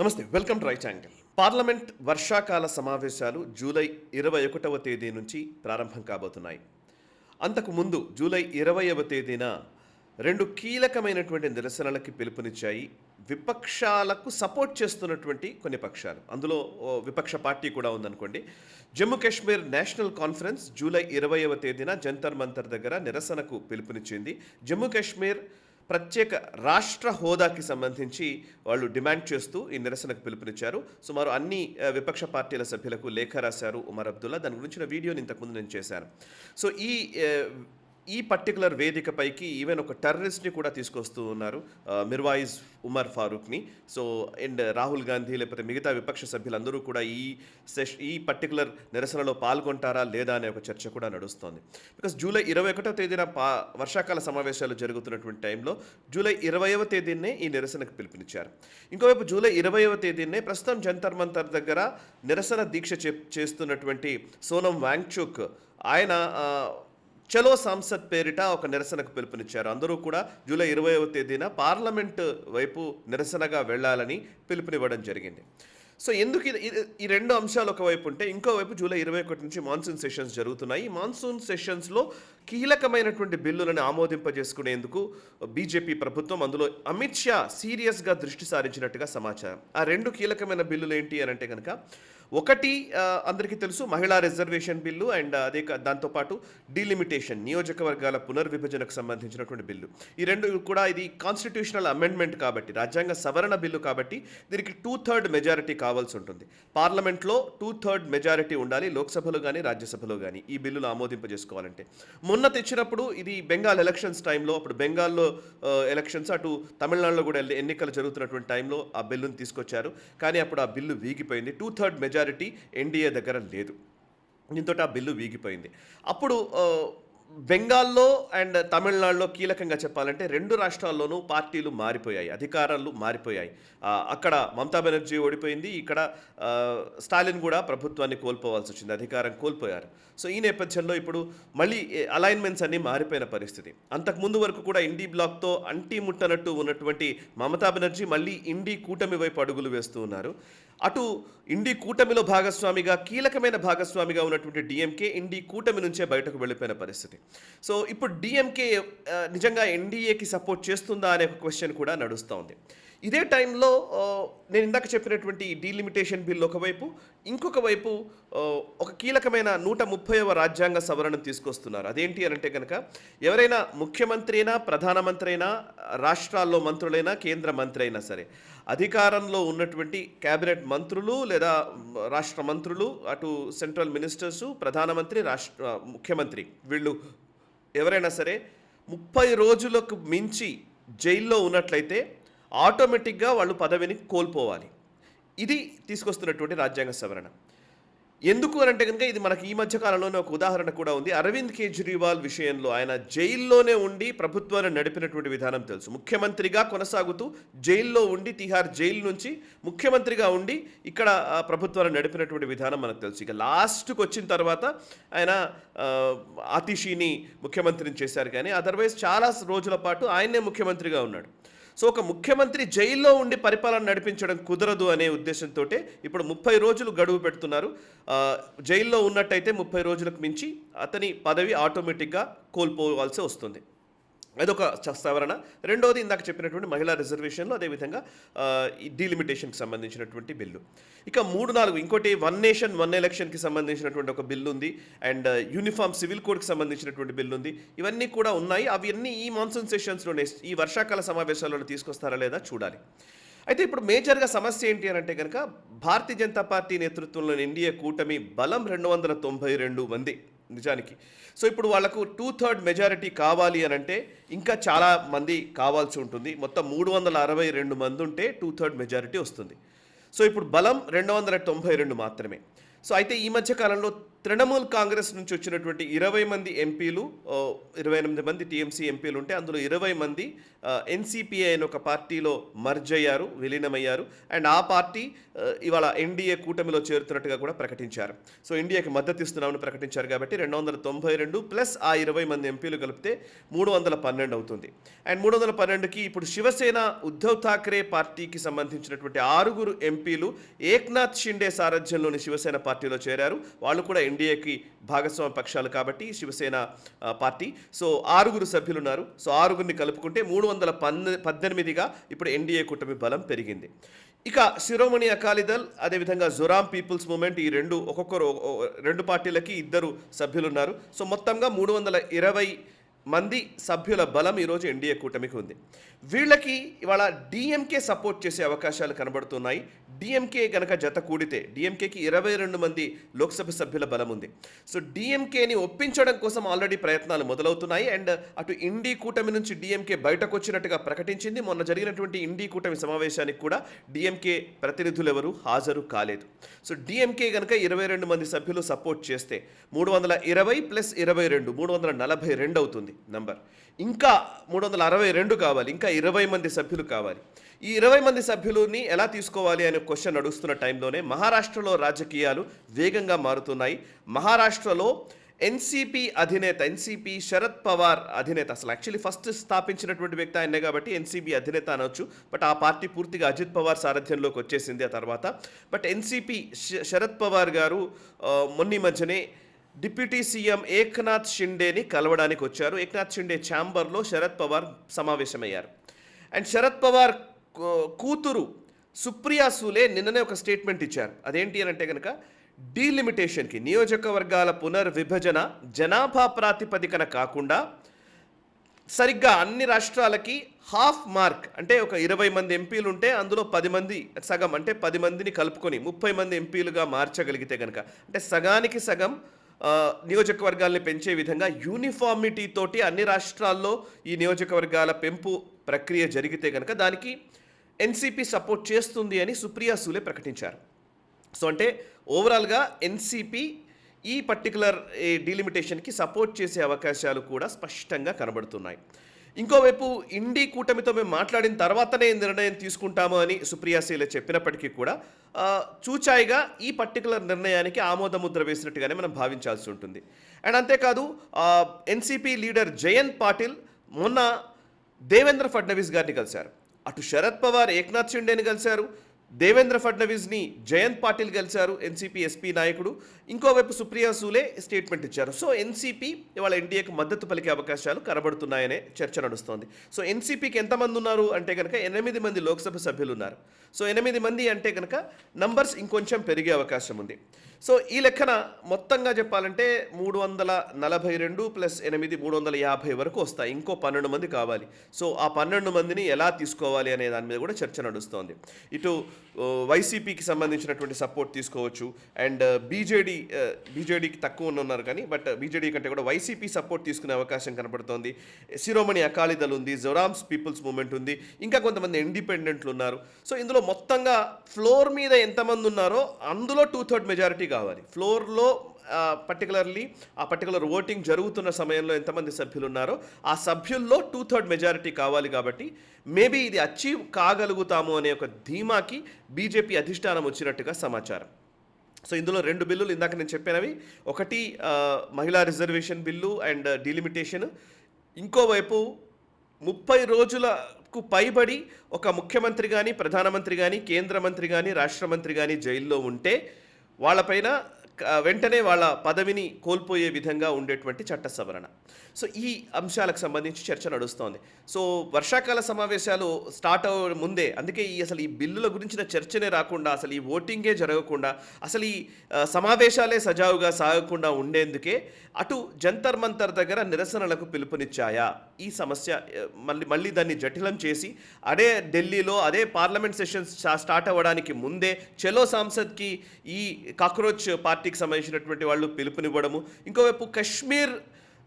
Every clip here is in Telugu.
నమస్తే, welcome to right angle. Parliament వర్షాకాల సమావేశాలు జూలై 21వ తేదీ నుంచి ప్రారంభం కాబోతున్నాయి. అంతకు ముందు జూలై 20వ తేదీన రెండు కీలకమైనటువంటి నిరసనలకి పిలుపునిచ్చాయి విపక్షాలకు సపోర్ట్ చేస్తున్నటువంటి కొన్ని పక్షాలు. అందులో విపక్ష పార్టీ కూడా ఉందనుకోండి. జమ్మూ కాశ్మీర్ నేషనల్ కాన్ఫరెన్స్ జూలై 20వ తేదీన జంతర్ మంతర్ దగ్గర నిరసనకు పిలుపునిచ్చింది. జమ్మూ కాశ్మీర్ ప్రత్యేక రాష్ట్ర హోదాకి సంబంధించి వాళ్ళు డిమాండ్ చేస్తూ ఈ నిరసనకు పిలుపునిచ్చారు. సుమారు అన్ని విపక్ష పార్టీల సభ్యులకు లేఖ రాశారు ఉమర్ అబ్దుల్లా. దాని గురించిన వీడియోని ఇంతకుముందు నేను చేశాను. సో ఈ పర్టికులర్ వేదికపైకి ఈవెన్ ఒక టెర్రరిస్ట్ని కూడా తీసుకొస్తూ ఉన్నారు, మిర్వాయిజ్ ఉమర్ ఫారూక్ని. సో అండ్ రాహుల్ గాంధీ లేకపోతే మిగతా విపక్ష సభ్యులందరూ కూడా ఈ పర్టికులర్ నిరసనలో పాల్గొంటారా లేదా అనే ఒక చర్చ కూడా నడుస్తోంది. బికాస్ జూలై 21వ తేదీన వర్షాకాల సమావేశాలు జరుగుతున్నటువంటి టైంలో జూలై 20వ తేదీనే ఈ నిరసనకు పిలుపునిచ్చారు. ఇంకోవైపు జూలై 20వ తేదీనే ప్రస్తుతం జంతర్ మంతర్ దగ్గర నిరసన దీక్ష చేస్తున్నటువంటి సోనం వాంగ్చుక్ ఆయన చలో సంసద్ పేరిట ఒక నిరసనకు పిలుపునిచ్చారు. అందరూ కూడా జూలై 20వ తేదీన పార్లమెంటు వైపు నిరసనగా వెళ్ళాలని పిలుపునివ్వడం జరిగింది. సో ఎందుకు ఈ రెండు అంశాలు ఒకవైపు ఉంటే, ఇంకోవైపు జూలై 21 నుంచి మాన్సూన్ సెషన్స్ జరుగుతున్నాయి. ఈ మాన్సూన్ సెషన్స్లో కీలకమైనటువంటి బిల్లులను ఆమోదింపజేసుకునేందుకు బీజేపీ ప్రభుత్వం, అందులో అమిత్ షా సీరియస్గా దృష్టి సారించినట్టుగా సమాచారం. ఆ రెండు కీలకమైన బిల్లులు ఏంటి అని అంటే కనుక, ఒకటి అందరికీ తెలుసు మహిళా రిజర్వేషన్ బిల్లు, అండ్ అదే దాంతోపాటు డీలిమిటేషన్ నియోజకవర్గాల పునర్విభజనకు సంబంధించినటువంటి బిల్లు. ఈ రెండు కూడా ఇది కాన్స్టిట్యూషనల్ అమెండ్మెంట్ కాబట్టి, రాజ్యాంగ సవరణ బిల్లు కాబట్టి దీనికి 2/3 మెజారిటీ కావాల్సి ఉంటుంది. పార్లమెంట్లో 2/3 మెజారిటీ ఉండాలి, లోక్సభలో కానీ రాజ్యసభలో కానీ ఈ బిల్లులు ఆమోదింపజేసుకోవాలంటే. మొన్న తెచ్చినప్పుడు ఇది బెంగాల్ ఎలక్షన్స్ టైంలో, అప్పుడు బెంగాల్లో ఎలక్షన్స్, అటు తమిళనాడులో కూడా ఎన్నికలు జరుగుతున్నటువంటి టైంలో ఆ బిల్లును తీసుకొచ్చారు. కానీ అప్పుడు ఆ బిల్లు వీగిపోయింది. 2/3 మెజారిటీ ఎన్డీఏ దగ్గర లేదు. దీంతో ఆ బిల్లు వీగిపోయింది. అప్పుడు బెంగాల్లో అండ్ తమిళనాడులో కీలకంగా చెప్పాలంటే రెండు రాష్ట్రాల్లోనూ పార్టీలు మారిపోయాయి, అధికారాలు మారిపోయాయి. అక్కడ మమతా బెనర్జీ ఓడిపోయింది, ఇక్కడ స్టాలిన్ కూడా ప్రభుత్వాన్ని కోల్పోవాల్సి వచ్చింది, అధికారం కోల్పోయారు. సో ఈ నేపథ్యంలో ఇప్పుడు మళ్ళీ అలైన్మెంట్స్ అన్నీ మారిపోయిన పరిస్థితి. అంతకుముందు వరకు కూడా ఇండీ బ్లాక్తో అంటీ ముట్టనట్టు ఉన్నటువంటి మమతా బెనర్జీ మళ్ళీ ఇండీ కూటమి వైపు అడుగులు వేస్తూ ఉన్నారు. అటు ఇండీ కూటమిలో భాగస్వామిగా, కీలకమైన భాగస్వామిగా ఉన్నటువంటి డిఎంకే ఇండీ కూటమి నుంచే బయటకు వెళ్ళిపోయిన పరిస్థితి. సో ఇప్పుడు డిఎంకే నిజంగా ఎన్డీఏకి సపోర్ట్ చేస్తుందా అనే ఒక క్వశ్చన్ కూడా నడుస్తూ ఉంది. ఇదే టైంలో నేను ఇందాక చెప్పినటువంటి డీలిమిటేషన్ బిల్ ఒకవైపు, ఇంకొక వైపు ఒక కీలకమైన 130వ రాజ్యాంగ సవరణను తీసుకొస్తున్నారు. అదేంటి అని అంటే కనుక, ఎవరైనా ముఖ్యమంత్రి అయినా, ప్రధానమంత్రి అయినా, రాష్ట్రాల్లో మంత్రులైనా, కేంద్ర మంత్రి అయినా సరే, అధికారంలో ఉన్నటువంటి క్యాబినెట్ మంత్రులు లేదా రాష్ట్ర మంత్రులు, అటు సెంట్రల్ మినిస్టర్సు, ప్రధానమంత్రి, ముఖ్యమంత్రి, వీళ్ళు ఎవరైనా సరే 30 రోజులకు మించి జైల్లో ఉన్నట్లయితే ఆటోమేటిక్గా వాళ్ళు పదవిని కోల్పోవాలి. ఇది తీసుకొస్తున్నటువంటి రాజ్యాంగ సవరణ. ఎందుకు అని అంటే కనుక, ఇది మనకి ఈ మధ్య కాలంలోనే ఒక ఉదాహరణ కూడా ఉంది. అరవింద్ కేజ్రీవాల్ విషయంలో ఆయన జైల్లోనే ఉండి ప్రభుత్వాన్ని నడిపినటువంటి విధానం తెలుసు. ముఖ్యమంత్రిగా కొనసాగుతూ జైల్లో ఉండి, తిహార్ జైలు నుంచి ముఖ్యమంత్రిగా ఉండి ఇక్కడ ప్రభుత్వాన్ని నడిపినటువంటి విధానం మనకు తెలుసు. ఇక లాస్ట్కి వచ్చిన తర్వాత ఆయన ఆతిషీని ముఖ్యమంత్రిని చేశారు, కానీ అదర్వైజ్ చాలా రోజుల పాటు ఆయనే ముఖ్యమంత్రిగా ఉన్నాడు. సో ఒక ముఖ్యమంత్రి జైల్లో ఉండి పరిపాలన నడిపించడం కుదరదు అనే ఉద్దేశంతో ఇప్పుడు 30 రోజులు గడువు పెడుతున్నారు. జైల్లో ఉన్నట్టయితే 30 రోజులకు మించి అతని పదవి ఆటోమేటిక్గా కోల్పోవాల్సి వస్తుంది. అదొక సవరణ. రెండోది ఇందాక చెప్పినటువంటి మహిళా రిజర్వేషన్లు, అదేవిధంగా ఈ డీలిమిటేషన్కి సంబంధించినటువంటి బిల్లు. ఇక 3-4 ఇంకోటి వన్ నేషన్ వన్ ఎలక్షన్కి సంబంధించినటువంటి ఒక బిల్లు ఉంది, అండ్ యూనిఫామ్ సివిల్ కోడ్కి సంబంధించినటువంటి బిల్లు ఉంది. ఇవన్నీ కూడా ఉన్నాయి. అవన్నీ ఈ మాన్సూన్ సెషన్స్లోనే, ఈ వర్షాకాల సమావేశాలలో తీసుకొస్తారా లేదా చూడాలి. అయితే ఇప్పుడు మేజర్గా సమస్య ఏంటి అని అంటే కనుక, భారతీయ జనతా పార్టీ నేతృత్వంలోని ఎన్డీఏ కూటమి బలం 292 మంది నిజానికి. సో ఇప్పుడు వాళ్లకు 2/3 మెజారిటీ కావాలి అని అంటే ఇంకా చాలా మంది కావాల్సి ఉంటుంది. మొత్తం 362 మంది ఉంటే 2/3 మెజారిటీ వస్తుంది. సో ఇప్పుడు బలం 292 మాత్రమే. సో అయితే ఈ మధ్య కాలంలో తృణమూల్ కాంగ్రెస్ నుంచి వచ్చినటువంటి 20 మంది ఎంపీలు, 28 మంది టీఎంసీ ఎంపీలు ఉంటే అందులో 20 మంది ఎన్సీపీఐ అనే ఒక పార్టీలో మర్జ్ అయ్యారు, విలీనమయ్యారు. అండ్ ఆ పార్టీ ఇవాళ ఎన్డీఏ కూటమిలో చేరుతున్నట్టుగా కూడా ప్రకటించారు. సో ఇండియాకి మద్దతు ఇస్తున్నామని ప్రకటించారు కాబట్టి 292 ప్లస్ ఆ 20 మంది ఎంపీలు కలిపితే 312 అవుతుంది. అండ్ 312కి ఇప్పుడు శివసేన ఉద్ధవ్ ఠాక్రే పార్టీకి సంబంధించినటువంటి 6 ఎంపీలు ఏక్నాథ్ షిండే సారథ్యంలోని శివసేన పార్టీలో చేరారు. వాళ్ళు కూడా ఎన్డీఏకి భాగస్వామ్య పక్షాలు కాబట్టి శివసేన పార్టీ. సో 6 సభ్యులు ఉన్నారు. సో 6ని కలుపుకుంటే 318గా ఇప్పుడు ఎన్డీఏ కూటమి బలం పెరిగింది. ఇక శిరోమణి అకాలీదళ్, అదేవిధంగా జొరామ్ పీపుల్స్ మూవ్మెంట్, ఈ ఒక్కొక్కరు 2 పార్టీలకి 2 సభ్యులు ఉన్నారు. సో మొత్తంగా 320 మంది సభ్యుల బలం ఈరోజు ఎన్డీఏ కూటమికి ఉంది. వీళ్ళకి ఇవాళ డిఎంకే సపోర్ట్ చేసే అవకాశాలు కనబడుతున్నాయి. డిఎంకే గనక జత కూడితే డిఎంకేకి 22 మంది లోక్సభ సభ్యుల బలం ఉంది. సో డిఎంకేని ఒప్పించడం కోసం ఆల్రెడీ ప్రయత్నాలు మొదలవుతున్నాయి. అండ్ అటు ఇండీ కూటమి నుంచి డిఎంకే బయటకు వచ్చినట్టుగా ప్రకటించింది. మొన్న జరిగినటువంటి ఇండీ కూటమి సమావేశానికి కూడా డిఎంకే ప్రతినిధులు ఎవరు హాజరు కాలేదు. సో డిఎంకే గనక 22 మంది సభ్యులు సపోర్ట్ చేస్తే 320 ప్లస్ 22 342 అవుతుంది నంబర్. ఇంకా 362 కావాలి, ఇంకా 20 మంది సభ్యులు కావాలి. ఈ 20 మంది సభ్యులని ఎలా తీసుకోవాలి అనే క్వశ్చన్ నడుస్తున్న టైంలోనే మహారాష్ట్రలో రాజకీయాలు వేగంగా మారుతున్నాయి. మహారాష్ట్రలో ఎన్సీపీ అధినేత, ఎన్సీపీ శరద్ పవార్ అధినేత, అసలు యాక్చువల్లీ ఫస్ట్ స్థాపించినటువంటి వ్యక్తి ఆయనే కాబట్టి ఎన్సీపీ అధినేత అనొచ్చు. బట్ ఆ పార్టీ పూర్తిగా అజిత్ పవార్ సారథ్యంలోకి వచ్చేసింది ఆ తర్వాత. బట్ ఎన్సీపీ శరద్ పవార్ గారు మొన్న మధ్యనే డిప్యూటీ సీఎం ఏక్నాథ్ షిండేని కలవడానికి వచ్చారు. ఏక్నాథ్ షిండే ఛాంబర్లో శరద్ పవార్ సమావేశమయ్యారు. అండ్ శరద్ పవార్ కూతురు సుప్రియా సూలే నిన్ననే ఒక స్టేట్మెంట్ ఇచ్చారు. అదేంటి అని అంటే కనుక డీలిమిటేషన్కి, నియోజకవర్గాల పునర్విభజన జనాభా ప్రాతిపదికన కాకుండా సరిగ్గా అన్ని రాష్ట్రాలకి హాఫ్ మార్క్, అంటే ఒక 20 మంది ఎంపీలు ఉంటే అందులో 10 మంది సగం, అంటే 10 మందిని కలుపుకొని 30 మంది ఎంపీలుగా మార్చగలిగితే కనుక, అంటే సగానికి సగం నియోజకవర్గాల్ని పెంచే విధంగా యూనిఫార్మిటీ తోటి అన్ని రాష్ట్రాల్లో ఈ నియోజకవర్గాల పెంపు ప్రక్రియ జరిగితే కనుక దానికి ఎన్సీపీ సపోర్ట్ చేస్తుంది అని సుప్రియా సూలే ప్రకటించారు. సో అంటే ఓవరాల్గా ఎన్సీపీ ఈ పర్టికులర్ డీలిమిటేషన్కి సపోర్ట్ చేసే అవకాశాలు కూడా స్పష్టంగా కనబడుతున్నాయి. ఇంకోవైపు ఇండీ కూటమితో మేము మాట్లాడిన తర్వాతనే నిర్ణయం తీసుకుంటాము అని సుప్రియా సూలే చెప్పినప్పటికీ కూడా చూచాయిగా ఈ పర్టికులర్ నిర్ణయానికి ఆమోదముద్ర వేసినట్టుగానే మనం భావించాల్సి ఉంటుంది. అండ్ అంతేకాదు ఎన్సీపీ లీడర్ జయంత్ పాటిల్ మొన్న దేవేంద్ర ఫడ్నవీస్ గారిని కలిశారు. అటు శరద్ పవార్ ఏక్నాథ్ షిండేని కలిశారు, దేవేంద్ర ఫడ్నవీస్ని జయంత్ పాటిల్ కలిశారు, ఎన్సీపీ ఎస్పీ నాయకుడు. ఇంకోవైపు సుప్రియా సూలే స్టేట్మెంట్ ఇచ్చారు. సో ఎన్సీపీ ఇవాళ ఎన్డీఏకి మద్దతు పలికే అవకాశాలు కనబడుతున్నాయనే చర్చ నడుస్తోంది. సో ఎన్సీపీకి ఎంతమంది ఉన్నారు అంటే కనుక 8 మంది లోక్సభ సభ్యులు ఉన్నారు. సో 8 మంది అంటే కనుక నంబర్స్ ఇంకొంచెం పెరిగే అవకాశం ఉంది. సో ఈ లెక్కన మొత్తంగా చెప్పాలంటే 342 ప్లస్ 8 350 వరకు వస్తాయి. ఇంకో 12 మంది కావాలి. సో ఆ 12 మందిని ఎలా తీసుకోవాలి అనే దాని మీద కూడా చర్చ నడుస్తోంది. ఇటు వైసీపీకి సంబంధించినటువంటి సపోర్ట్ తీసుకోవచ్చు. అండ్ బీజేడీకి తక్కువ ఉన్నారు కానీ బట్ బీజేడీ కంటే కూడా వైసీపీ సపోర్ట్ తీసుకునే అవకాశం కనబడుతోంది. శిరోమణి అకాలీదళ్ ఉంది, జొరామ్స్ పీపుల్స్ మూవ్మెంట్ ఉంది, ఇంకా కొంతమంది ఇండిపెండెంట్లు ఉన్నారు. సో ఇందులో మొత్తంగా ఫ్లోర్ మీద ఎంతమంది ఉన్నారో అందులో 2/3 మెజారిటీ కావాలి. ఫ్లోర్లో పర్టికులర్లీ ఆ పర్టికులర్ ఓటింగ్ జరుగుతున్న సమయంలో ఎంతమంది సభ్యులు ఉన్నారో ఆ సభ్యుల్లో 2/3 మెజారిటీ కావాలి. కాబట్టి మేబీ ఇది అచీవ్ కాగలుగుతాము అనే ఒక ధీమాకి బీజేపీ అధిష్టానం వచ్చినట్టుగా సమాచారం. సో ఇందులో 2 బిల్లులు ఇందాక నేను చెప్పినవి, ఒకటి మహిళా రిజర్వేషన్ బిల్లు అండ్ డీలిమిటేషన్. ఇంకోవైపు 30 రోజులకు పైబడి ఒక ముఖ్యమంత్రి కానీ, ప్రధానమంత్రి కానీ, కేంద్ర మంత్రి కానీ, రాష్ట్ర మంత్రి కానీ జైల్లో ఉంటే వాళ్ళపైన వెంటనే వాళ్ళ పదవిని కోల్పోయే విధంగా ఉండేటువంటి చట్ట సవరణ. సో ఈ అంశాలకు సంబంధించి చర్చ నడుస్తోంది. సో వర్షాకాల సమావేశాలు స్టార్ట్ అవ్వే ముందే, అందుకే అసలు ఈ బిల్లుల గురించిన చర్చనే రాకుండా, అసలు ఈ ఓటింగే జరగకుండా, అసలు ఈ సమావేశాలే సజావుగా సాగకుండా ఉండేందుకే అటు జంతర్ మంతర్ దగ్గర నిరసనలకు పిలుపునిచ్చాయా ఈ సమస్య మళ్ళీ దాన్ని జటిలం చేసి అదే ఢిల్లీలో అదే పార్లమెంట్ సెషన్స్ స్టార్ట్ అవ్వడానికి ముందే చలో సాంసద్కి ఈ కాక్రోచ్ పార్టీకి సంబంధించినటువంటి వాళ్ళు పిలుపునివ్వడము. ఇంకోవైపు కశ్మీర్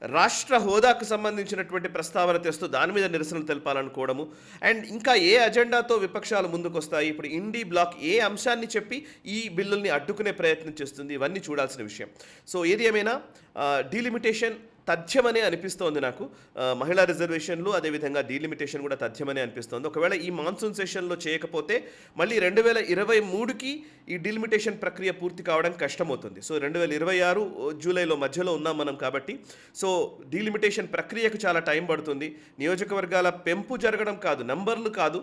రాష్ట్ర హోదాకు సంబంధించినటువంటి ప్రస్తావన తెస్తూ దాని మీద నిరసనలు తెలపాలనుకోవడము అండ్ ఇంకా ఏ అజెండాతో విపక్షాలు ముందుకొస్తాయి, ఇప్పుడు ఇండి బ్లాక్ ఏ అంశాన్ని చెప్పి ఈ బిల్లుల్ని అడ్డుకునే ప్రయత్నం చేస్తుంది, ఇవన్నీ చూడాల్సిన విషయం. సో ఏది ఏమైనా డీలిమిటేషన్ తథ్యమనే అనిపిస్తోంది నాకు. మహిళా రిజర్వేషన్లు అదేవిధంగా డీలిమిటేషన్ కూడా తథ్యమనే అనిపిస్తోంది. ఒకవేళ ఈ మాన్సూన్ సెషన్లో చేయకపోతే మళ్ళీ 2023కి ఈ డీలిమిటేషన్ ప్రక్రియ పూర్తి కావడం కష్టమవుతుంది. సో 2026 జూలైలో మధ్యలో ఉన్నాం మనం కాబట్టి సో డీలిమిటేషన్ ప్రక్రియకు చాలా టైం పడుతుంది. నియోజకవర్గాల పెంపు జరగడం కాదు, నంబర్లు కాదు,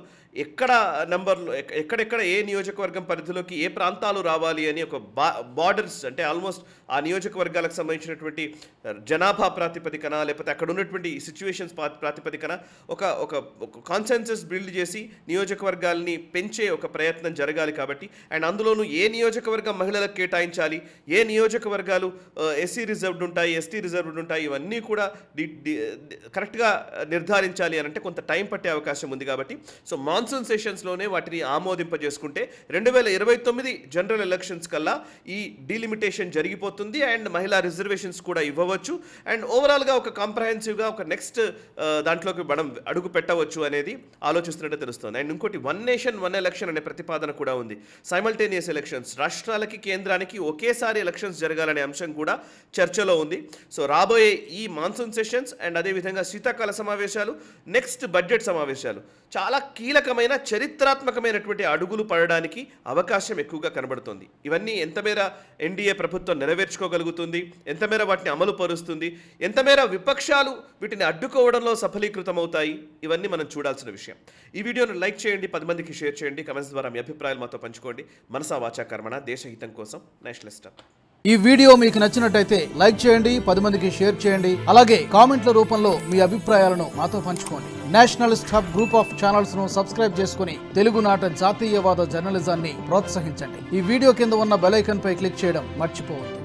ఎక్కడెక్కడ ఏ నియోజకవర్గం పరిధిలోకి ఏ ప్రాంతాలు రావాలి అని ఒక బార్డర్స్ అంటే ఆల్మోస్ట్ ఆ నియోజకవర్గాలకు సంబంధించినటువంటి జనాభా ప్రాతిపదికన లేకపోతే అక్కడ ఉన్నటువంటి సిచ్యువేషన్స్ ప్రాతిపదికన ఒక కాన్సెన్సస్ బిల్డ్ చేసి నియోజకవర్గాల్ని పెంచే ఒక ప్రయత్నం జరగాలి కాబట్టి అండ్ అందులోనూ ఏ నియోజకవర్గం మహిళలకు కేటాయించాలి, ఏ నియోజకవర్గాలు ఎస్సీ రిజర్వ్డ్ ఉంటాయి, ఎస్టీ రిజర్వ్డ్ ఉంటాయి, ఇవన్నీ కూడా కరెక్ట్గా నిర్ధారించాలి అని అంటే కొంత టైం పట్టే అవకాశం ఉంది. కాబట్టి సో మాన్సూన్ సెషన్స్లోనే వాటిని ఆమోదింపజేసుకుంటే 2029 జనరల్ ఎలక్షన్స్ కల్లా ఈ డీలిమిటేషన్ జరిగిపోతుంది అండ్ మహిళా రిజర్వేషన్స్ కూడా ఇవ్వవచ్చు అండ్ ఓవరాల్గా ఒక కాంప్రహెన్సివ్గా ఒక నెక్స్ట్ దాంట్లోకి మనం అడుగు పెట్టవచ్చు అనేది ఆలోచిస్తున్నట్టు తెలుస్తుంది. అండ్ ఇంకోటి 1 నేషన్ 1 ఎలక్షన్ అనే ప్రతిపాదన కూడా ఉంది. సైమల్టేనియస్ ఎలక్షన్స్, రాష్ట్రాలకి కేంద్రానికి ఒకేసారి ఎలక్షన్స్ జరగాలనే అంశం కూడా చర్చలో ఉంది. సో రాబోయే ఈ మాన్సూన్ సెషన్స్ అండ్ అదేవిధంగా శీతాకాల సమావేశాలు, నెక్స్ట్ బడ్జెట్ సమావేశాలు చాలా కీలకమైన చరిత్రాత్మకమైనటువంటి అడుగులు పడడానికి అవకాశం ఎక్కువగా కనబడుతుంది. ఇవన్నీ ఎంతమేర ఎన్డీఏ ప్రభుత్వం నెరవేర్చుకోగలుగుతుంది, ఎంతమేర వాటిని అమలు పరుస్తుంది, ఎంతమేర విపక్షాలు వీటిని అడ్డుకోవడంలో సఫలీకృతమవుతాయి, ఇవన్నీ మనం చూడాల్సిన విషయం. ఈ వీడియోను లైక్ చేయండి, 10 మందికి షేర్ చేయండి, కమెంట్స్ ద్వారా మీ అభిప్రాయాలు మాతో పంచుకోండి. మనసా వాచా కర్మణ, దేశహితం కోసం నేషనలిస్ట్. ఈ వీడియో మీకు నచ్చినట్టయితే లైక్ చేయండి, 10 మందికి షేర్ చేయండి, అలాగే కామెంట్ల రూపంలో మీ అభిప్రాయాలను మాతో పంచుకోండి. Nationalist hub group of channels ను సబ్స్క్రైబ్ చేసుకుని తెలుగునాట జాతీయవాద జర్నలిజాన్ని ప్రోత్సహించండి. ఈ వీడియో కింద ఉన్న బెల్ ఐకాన్ పై క్లిక్ చేయడం మర్చిపోవద్దు.